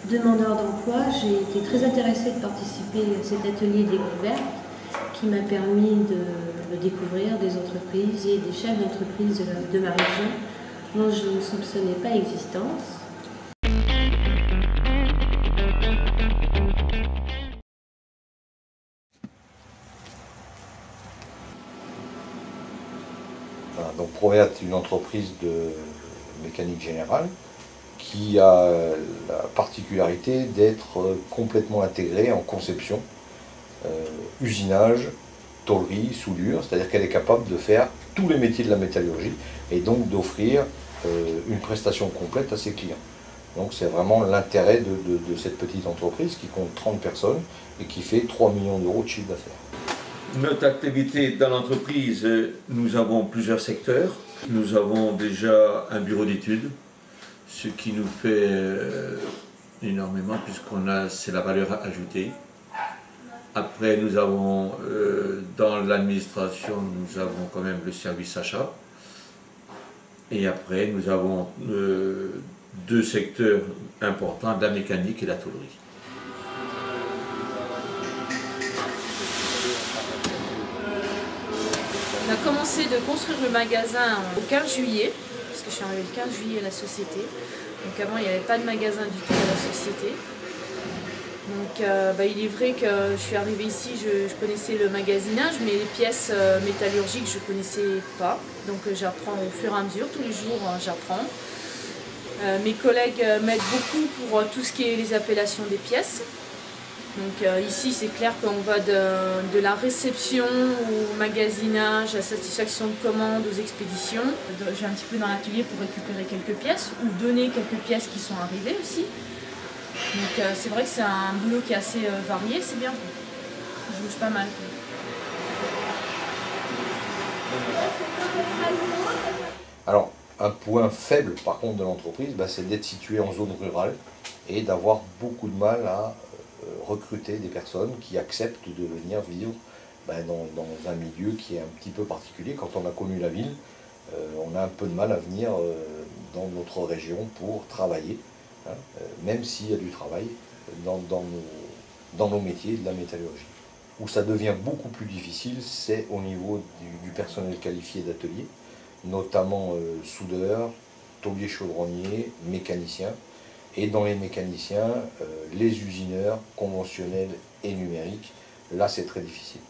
Demandeur d'emploi, j'ai été très intéressée de participer à cet atelier découverte qui m'a permis de découvrir des entreprises et des chefs d'entreprise de ma région dont je ne soupçonnais pas l'existence. Voilà, donc Provea est une entreprise de mécanique générale qui a la particularité d'être complètement intégrée en conception, usinage, tôlerie, soudure, c'est-à-dire qu'elle est capable de faire tous les métiers de la métallurgie et donc d'offrir une prestation complète à ses clients. Donc c'est vraiment l'intérêt de cette petite entreprise qui compte 30 personnes et qui fait 3 millions d'euros de chiffre d'affaires. Notre activité dans l'entreprise, nous avons plusieurs secteurs. Nous avons déjà un bureau d'études, ce qui nous fait énormément c'est la valeur ajoutée. Après, nous avons dans l'administration, nous avons quand même le service achat. Et après, nous avons deux secteurs importants, la mécanique et la tôlerie. On a commencé de construire le magasin au 15 juillet, parce que je suis arrivée le 15 juillet à la société. Donc avant, il n'y avait pas de magasin du tout à la société. Donc il est vrai que je suis arrivée ici, je connaissais le magasinage, mais les pièces métallurgiques, je ne connaissais pas. Donc j'apprends au fur et à mesure, tous les jours j'apprends. Mes collègues m'aident beaucoup pour tout ce qui est les appellations des pièces. Donc ici c'est clair qu'on va de la réception au magasinage, à la satisfaction de commandes, aux expéditions. Je vais un petit peu dans l'atelier pour récupérer quelques pièces ou donner quelques pièces qui sont arrivées aussi. Donc c'est vrai que c'est un boulot qui est assez varié, c'est bien. Je bouge pas mal. Alors, un point faible par contre de l'entreprise, c'est d'être situé en zone rurale et d'avoir beaucoup de mal à recruter des personnes qui acceptent de venir vivre dans un milieu qui est un petit peu particulier. Quand on a connu la ville, on a un peu de mal à venir dans notre région pour travailler, hein, même s'il y a du travail dans nos métiers de la métallurgie. Où ça devient beaucoup plus difficile, c'est au niveau du personnel qualifié d'atelier, notamment soudeurs, tauliers chaudronniers, mécaniciens. Et dans les mécaniciens, les usineurs conventionnels et numériques, là c'est très difficile.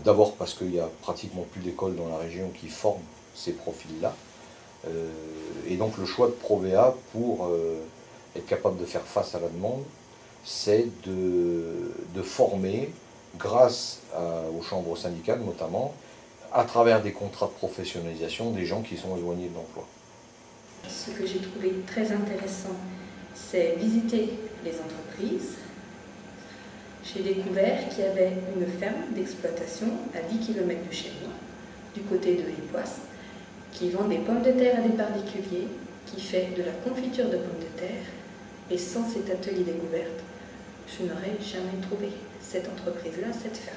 D'abord parce qu'il n'y a pratiquement plus d'écoles dans la région qui forment ces profils-là. Et donc le choix de Provea pour être capable de faire face à la demande, c'est de former, grâce aux chambres syndicales notamment, à travers des contrats de professionnalisation, des gens qui sont éloignés de l'emploi. Ce que j'ai trouvé très intéressant, c'est visiter les entreprises. J'ai découvert qu'il y avait une ferme d'exploitation à 10 km de chez moi, du côté de Époisse, qui vend des pommes de terre à des particuliers, qui fait de la confiture de pommes de terre. Et sans cet atelier découverte, je n'aurais jamais trouvé cette entreprise-là, cette ferme.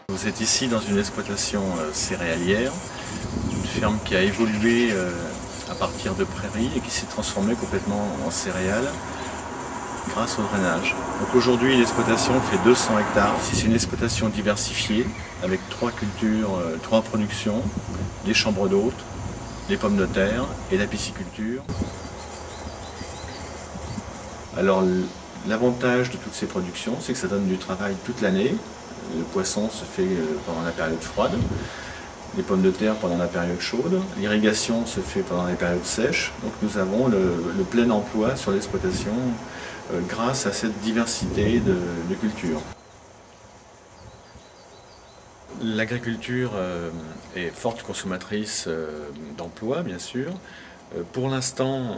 Vous êtes ici dans une exploitation céréalière, une ferme qui a évolué à partir de prairies et qui s'est transformée complètement en céréales grâce au drainage. Donc aujourd'hui l'exploitation fait 200 hectares. C'est une exploitation diversifiée avec 3 cultures, 3 productions, des chambres d'hôtes, des pommes de terre et la pisciculture. Alors l'avantage de toutes ces productions, c'est que ça donne du travail toute l'année. Le poisson se fait pendant la période froide, les pommes de terre pendant la période chaude, l'irrigation se fait pendant les périodes sèches. Donc nous avons le plein emploi sur l'exploitation grâce à cette diversité de cultures. L'agriculture est forte consommatrice d'emplois, bien sûr. Pour l'instant,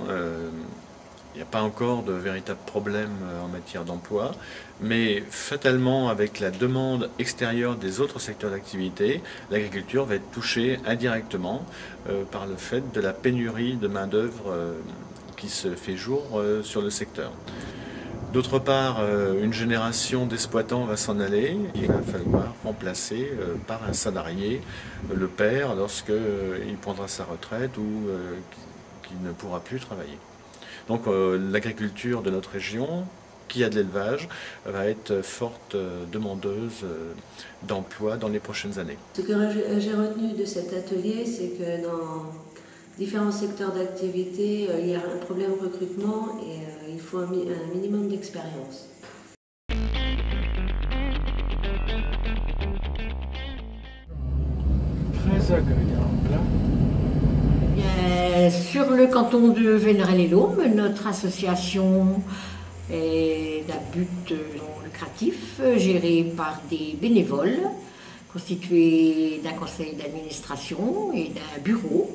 n'y a pas encore de véritables problèmes en matière d'emploi, mais fatalement, avec la demande extérieure des autres secteurs d'activité, l'agriculture va être touchée indirectement par le fait de la pénurie de main-d'œuvre qui se fait jour sur le secteur. D'autre part, une génération d'exploitants va s'en aller. Il va falloir remplacer par un salarié le père lorsqu'il prendra sa retraite ou qu'il ne pourra plus travailler. Donc l'agriculture de notre région, qui a de l'élevage, va être forte demandeuse d'emploi dans les prochaines années. Ce que j'ai retenu de cet atelier, c'est que dans différents secteurs d'activité, il y a un problème de recrutement et il faut un minimum d'expérience. Très agréable. Sur le canton de Vénérel-les-Laumes, notre association est d'un but non lucratif, gérée par des bénévoles, constituée d'un conseil d'administration et d'un bureau.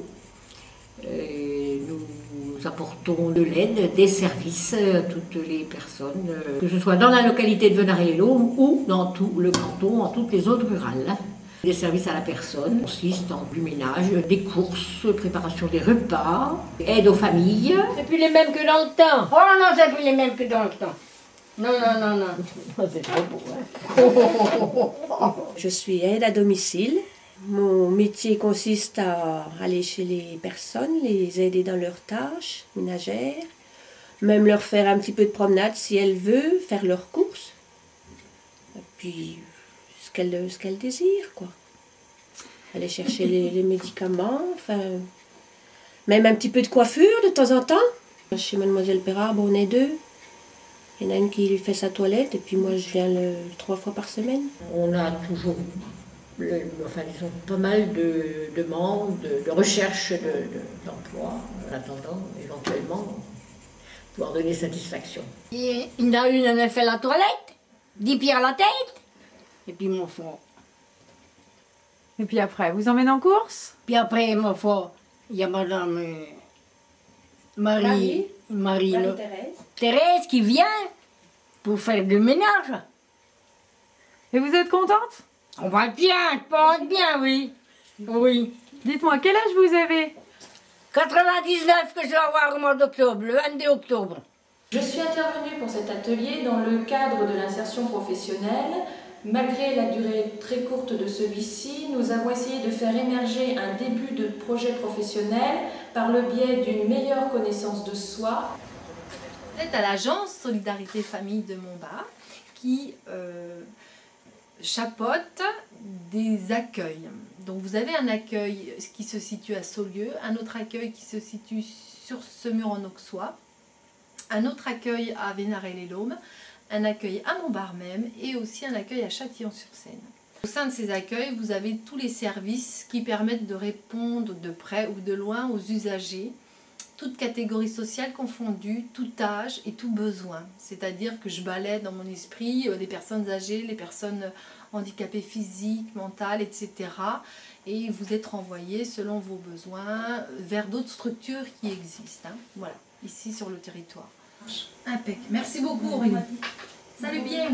Nous apportons de l'aide, des services à toutes les personnes, que ce soit dans la localité de Vénérel-les-Laumes ou dans tout le canton, en toutes les zones rurales. Des services à la personne consistent en du ménage, des courses, préparation des repas, aide aux familles. C'est plus les mêmes que dans le temps. Oh non, c'est plus les mêmes que dans le temps. Non, non, non, non. C'est trop beau, hein. Je suis aide à domicile. Mon métier consiste à aller chez les personnes, les aider dans leurs tâches ménagères, même leur faire un petit peu de promenade si elles veulent, faire leurs courses. Et puis ce qu'elles désirent, quoi. Aller chercher les médicaments, enfin, même un petit peu de coiffure de temps en temps. Chez Mademoiselle Perard, on est deux. Il y en a une qui lui fait sa toilette et puis moi je viens 3 fois par semaine. On a toujours disons, pas mal de demandes, de recherche d'emploi, en attendant éventuellement pouvoir donner satisfaction. Il y en a une, elle a fait la toilette, 10 pieds à la tête, et puis mon fond. Et puis après, vous emmenez en course? Puis après, mon fond, il y a madame Marie Thérèse qui vient pour faire du ménage. Et vous êtes contente? On va bien, je pense bien, oui. Oui. Dites-moi, quel âge vous avez? 99 que je vais avoir au mois d'octobre, le 22 octobre. Je suis intervenue pour cet atelier dans le cadre de l'insertion professionnelle. Malgré la durée très courte de celui-ci, nous avons essayé de faire émerger un début de projet professionnel par le biais d'une meilleure connaissance de soi. Vous êtes à l'agence Solidarité Famille de Montbard qui chapeaute des accueils. Donc vous avez un accueil qui se situe à Saulieu, un autre accueil qui se situe sur Semur-en-Auxois, un autre accueil à Vénérel-les-Laumes, un accueil à Montbard même et aussi un accueil à Châtillon-sur-Seine. Au sein de ces accueils, vous avez tous les services qui permettent de répondre de près ou de loin aux usagers, toutes catégories sociales confondues, tout âge et tout besoin. C'est-à-dire que je balaie dans mon esprit les personnes âgées, les personnes handicapées physiques, mentales, etc. Et vous êtes renvoyés selon vos besoins vers d'autres structures qui existent. Hein. Voilà, ici sur le territoire. Impec. Merci beaucoup Aurélie. Salut bien.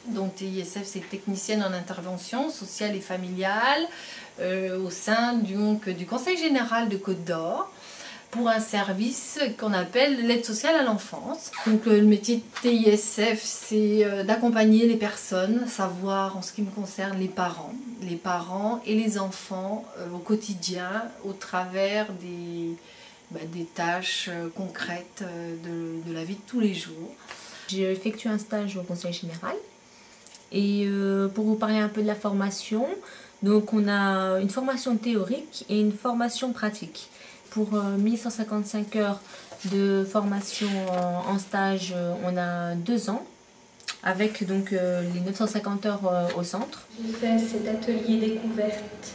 Donc TISF, c'est technicienne en intervention sociale et familiale au sein du Conseil général de Côte d'Or pour un service qu'on appelle l'aide sociale à l'enfance. Donc le métier de TISF, c'est d'accompagner les personnes, savoir en ce qui me concerne les parents et les enfants au quotidien au travers des tâches concrètes de la vie de tous les jours. J'ai effectué un stage au Conseil général et pour vous parler un peu de la formation, donc on a une formation théorique et une formation pratique. Pour 1155 heures de formation en stage, on a 2 ans avec donc les 950 heures au centre. J'ai fait cet atelier découverte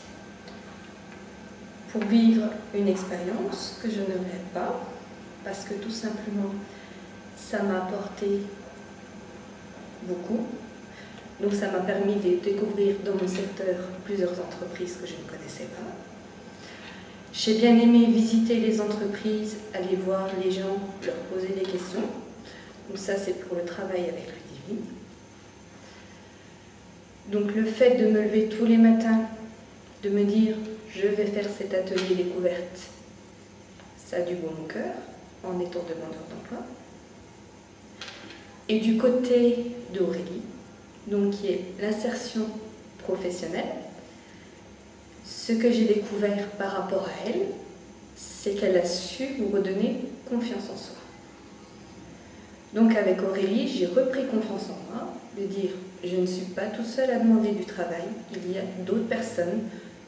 pour vivre une expérience que je ne rêve pas, parce que tout simplement, ça m'a apporté beaucoup. Donc ça m'a permis de découvrir dans mon secteur plusieurs entreprises que je ne connaissais pas. J'ai bien aimé visiter les entreprises, aller voir les gens, leur poser des questions. Donc ça, c'est pour le travail avec Ludivine. Donc le fait de me lever tous les matins, de me dire « je vais faire cet atelier découverte », ça a du bon au cœur, en étant demandeur d'emploi. Et du côté d'Aurélie, donc qui est l'insertion professionnelle, ce que j'ai découvert par rapport à elle, c'est qu'elle a su vous redonner confiance en soi. Donc avec Aurélie, j'ai repris confiance en moi, de dire je ne suis pas tout seul à demander du travail, il y a d'autres personnes,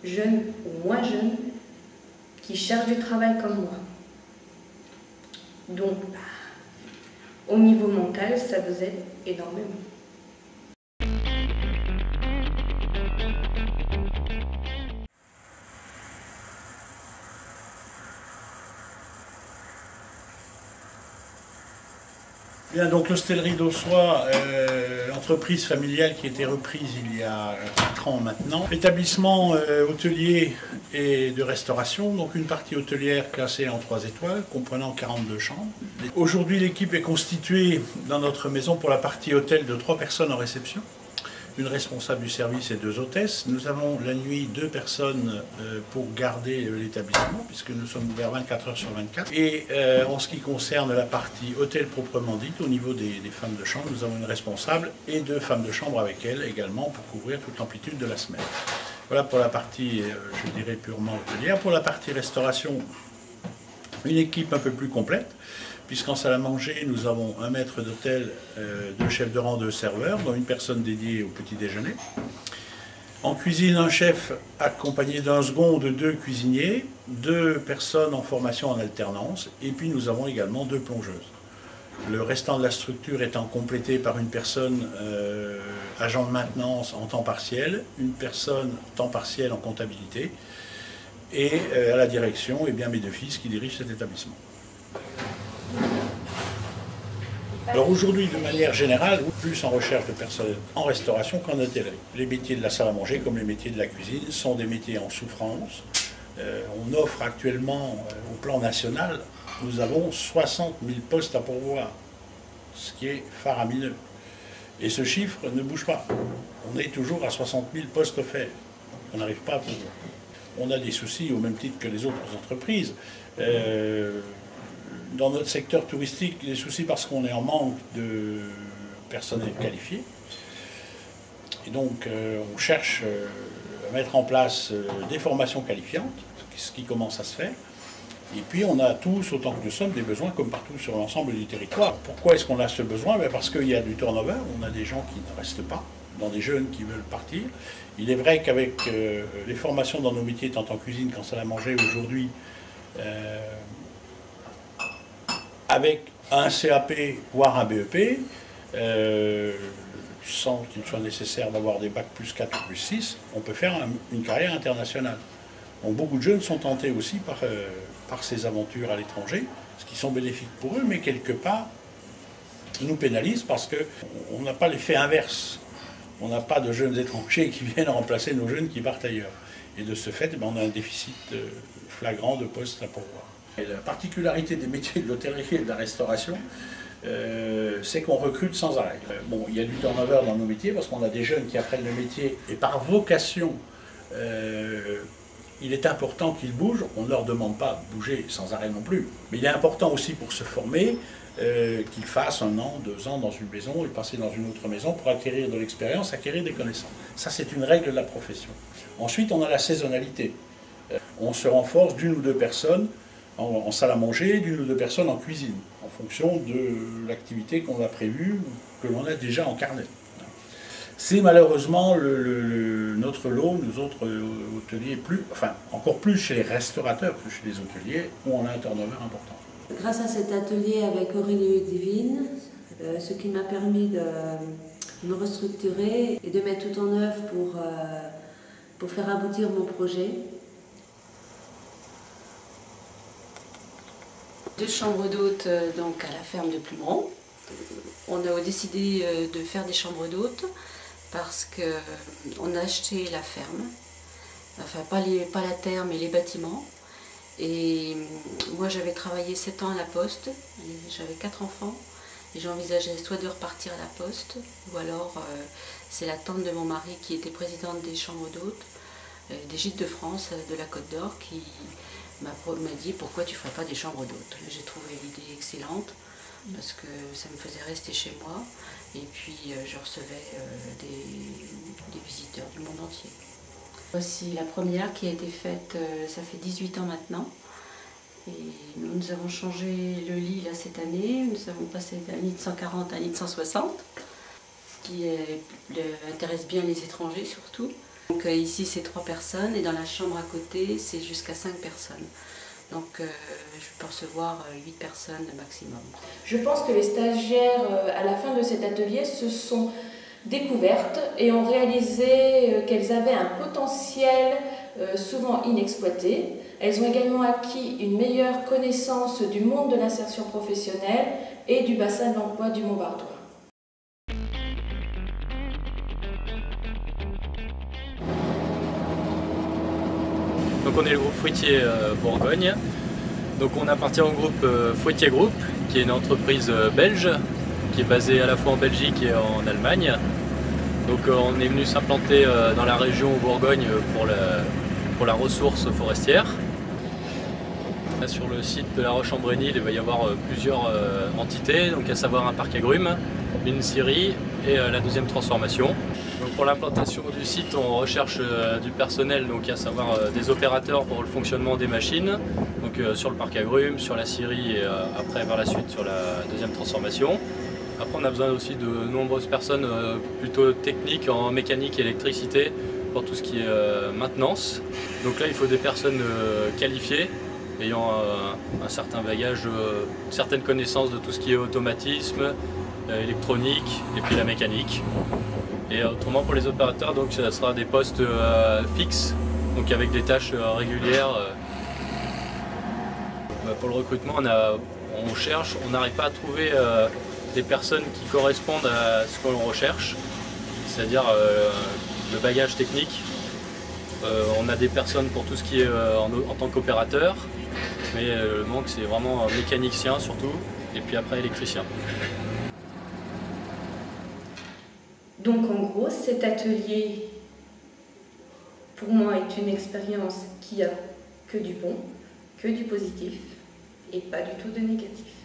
jeunes ou moins jeunes, qui cherchent du travail comme moi. Donc, au niveau mental, ça vous aide énormément. Bien, donc l'hostellerie d'Aussois, entreprise familiale qui a été reprise il y a 4 ans maintenant. Établissement hôtelier et de restauration, donc une partie hôtelière classée en 3 étoiles, comprenant 42 chambres. Aujourd'hui, l'équipe est constituée dans notre maison pour la partie hôtel de 3 personnes en réception, une responsable du service et 2 hôtesses. Nous avons la nuit 2 personnes pour garder l'établissement, puisque nous sommes ouverts 24 heures sur 24. Et en ce qui concerne la partie hôtel proprement dite, au niveau des femmes de chambre, nous avons une responsable et 2 femmes de chambre avec elle également pour couvrir toute l'amplitude de la semaine. Voilà pour la partie, je dirais, purement hôtelière. Pour la partie restauration, une équipe un peu plus complète, puisqu'en salle à manger, nous avons un maître d'hôtel, 2 chefs de rang, 2 serveurs, dont une personne dédiée au petit déjeuner. En cuisine, un chef accompagné d'un second ou de 2 cuisiniers, 2 personnes en formation en alternance, et puis nous avons également 2 plongeuses. Le restant de la structure étant complété par une personne agent de maintenance en temps partiel, une personne temps partiel en comptabilité, et à la direction, eh bien, mes 2 fils qui dirigent cet établissement. Alors aujourd'hui, de manière générale, plus en recherche de personnel en restauration qu'en hôtellerie. Les métiers de la salle à manger, comme les métiers de la cuisine, sont des métiers en souffrance. On offre actuellement, au plan national, nous avons 60 000 postes à pourvoir, ce qui est faramineux. Et ce chiffre ne bouge pas. On est toujours à 60 000 postes offerts. On n'arrive pas à pourvoir. On a des soucis au même titre que les autres entreprises. Dans notre secteur touristique, des soucis parce qu'on est en manque de personnel qualifié. Et donc, on cherche à mettre en place des formations qualifiantes, ce qui commence à se faire. Et puis, on a tous, autant que nous sommes, des besoins comme partout sur l'ensemble du territoire. Pourquoi est-ce qu'on a ce besoin? Parce qu'il y a du turnover, on a des gens qui ne restent pas, dans des jeunes qui veulent partir. Il est vrai qu'avec les formations dans nos métiers, tant en cuisine qu'en salle à manger aujourd'hui, avec un CAP, voire un BEP, sans qu'il soit nécessaire d'avoir des bacs plus 4 ou plus 6, on peut faire une carrière internationale. Donc beaucoup de jeunes sont tentés aussi par ces aventures à l'étranger, ce qui sont bénéfiques pour eux, mais quelque part nous pénalisent parce qu'on n'a pas l'effet inverse. On n'a pas de jeunes étrangers qui viennent remplacer nos jeunes qui partent ailleurs. Et de ce fait, on a un déficit flagrant de postes à pourvoir. Et la particularité des métiers de l'hôtellerie et de la restauration, c'est qu'on recrute sans arrêt. Bon, il y a du turnover dans nos métiers parce qu'on a des jeunes qui apprennent le métier et par vocation, il est important qu'ils bougent. On ne leur demande pas de bouger sans arrêt non plus. Mais il est important aussi pour se former qu'ils fassent 1 an, 2 ans dans une maison et passer dans une autre maison pour acquérir de l'expérience, acquérir des connaissances. Ça, c'est une règle de la profession. Ensuite, on a la saisonnalité. On se renforce d'1 ou 2 personnes en salle à manger, d'1 ou 2 personnes en cuisine, en fonction de l'activité qu'on a prévue ou que l'on a déjà en carnet. C'est malheureusement notre lot, nous autres hôteliers, encore plus chez les restaurateurs que chez les hôteliers, où on a un turnover important. Grâce à cet atelier avec Aurélie et Ludivine, ce qui m'a permis de me restructurer et de mettre tout en œuvre pour faire aboutir mon projet. 2 chambres d'hôtes donc à la ferme de Plumeron. On a décidé de faire des chambres d'hôtes parce qu'on a acheté la ferme, enfin pas la terre mais les bâtiments. Et moi j'avais travaillé 7 ans à la poste, j'avais 4 enfants et j'envisageais soit de repartir à la poste ou alors c'est la tante de mon mari qui était présidente des chambres d'hôtes des Gîtes de France de la Côte d'Or qui m'a dit pourquoi tu ne ferais pas des chambres d'hôtes. J'ai trouvé l'idée excellente parce que ça me faisait rester chez moi et puis je recevais des visiteurs du monde entier. Voici la première qui a été faite, ça fait 18 ans maintenant. Et nous avons changé le lit là, cette année, nous avons passé d'un lit de 140 à un lit de 160, ce qui intéresse bien les étrangers surtout. Donc ici c'est 3 personnes et dans la chambre à côté c'est jusqu'à 5 personnes. Donc je peux recevoir 8 personnes maximum. Je pense que les stagiaires à la fin de cet atelier se sont découvertes et ont réalisé qu'elles avaient un potentiel souvent inexploité. Elles ont également acquis une meilleure connaissance du monde de l'insertion professionnelle et du bassin de l'emploi du Mont-Bardois. Donc on est le groupe fruitier Bourgogne. Donc on appartient au groupe Fruitier Group, qui est une entreprise belge, qui est basée à la fois en Belgique et en Allemagne. Donc on est venu s'implanter dans la région Bourgogne pour la ressource forestière. Là, sur le site de la Roche-en-Brénil, il va y avoir plusieurs entités, donc à savoir un parc agrumes, une scierie et la deuxième transformation. Donc pour l'implantation du site, on recherche du personnel, donc à savoir des opérateurs pour le fonctionnement des machines, donc sur le parc agrumes, sur la scierie et après vers la suite sur la deuxième transformation. Après on a besoin aussi de nombreuses personnes plutôt techniques en mécanique et électricité pour tout ce qui est maintenance. Donc là il faut des personnes qualifiées, ayant un certain bagage, certaines connaissances de tout ce qui est automatisme, électronique et puis la mécanique. Et autrement pour les opérateurs, donc ça sera des postes fixes, donc avec des tâches régulières. Pour le recrutement, on cherche, on n'arrive pas à trouver des personnes qui correspondent à ce qu'on recherche, c'est-à-dire le bagage technique. On a des personnes pour tout ce qui est en tant qu'opérateur, mais le manque c'est vraiment mécanicien surtout, et puis après électricien. Donc en gros, cet atelier, pour moi, est une expérience qui a que du bon, que du positif, et pas du tout de négatif.